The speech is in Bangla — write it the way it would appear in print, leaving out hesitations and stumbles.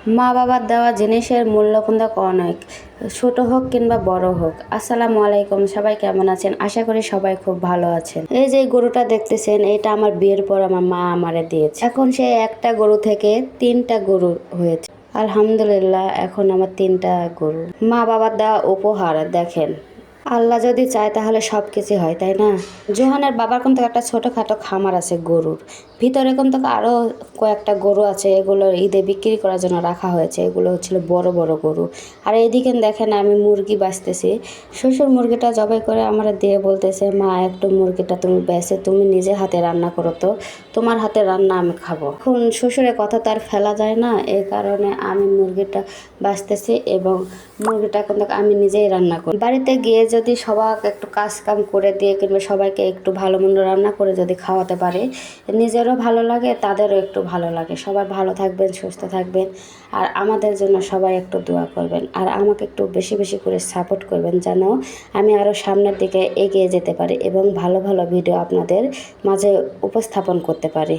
মা বাবার দেওয়া জিনিসের মূল্য কিন্তু অনেক, ছোট হোক কিংবা বড় হোক। আসসালামু আলাইকুম, সবাই কেমন আছেন? আশা করি সবাই খুব ভালো আছেন। এই যে গরুটা দেখতেছেন, এটা আমার বিয়ের পর আমার মা আমারে দিয়েছে। এখন সে একটা গরু থেকে 3টা গরু হয়েছে। আলহামদুলিল্লাহ, এখন আমার 3টা গরু। মা বাবার দেওয়া উপহার দেখেন। আল্লাহ যদি চায় তাহলে সব কিছু হয়, তাই না? জোহানের বাবার কিন্তু একটা ছোটোখাটো খামার আছে গরুর ভিতরে, কিন্তু আরও কয়েকটা গরু আছে। এগুলো ঈদে বিক্রি করার জন্য রাখা হয়েছে। এগুলো হচ্ছিল বড় বড় গরু। আর এইদিকে দেখেন আমি মুরগি বাঁচতেছি। শ্বশুর মুরগিটা জবাই করে আমার দিয়ে বলতেছে, মা একটু মুরগিটা তুমি বেঁচে তুমি নিজে হাতে রান্না করো তো, তোমার হাতে রান্না আমি খাবো। এখন শ্বশুরের কথা তো আর ফেলা যায় না, এই কারণে আমি মুরগিটা বাঁচতেছি এবং মুরগিটা কিন্তু আমি নিজেই রান্না করি। বাড়িতে গিয়ে যদি সবাই একটু কাজ কাম করে দিয়ে কিংবা সবাইকে একটু ভালো মন্দ রান্না করে যদি খাওয়াতে পারে, নিজেরও ভালো লাগে, তাদেরও একটু ভালো লাগে। সবাই ভালো থাকবেন, সুস্থ থাকবেন, আর আমাদের জন্য সবাই একটু দোয়া করবেন, আর আমাকে একটু বেশি বেশি করে সাপোর্ট করবেন, যেন আমি আরও সামনের দিকে এগিয়ে যেতে পারি এবং ভালো ভালো ভিডিও আপনাদের মাঝে উপস্থাপন করতে পারি।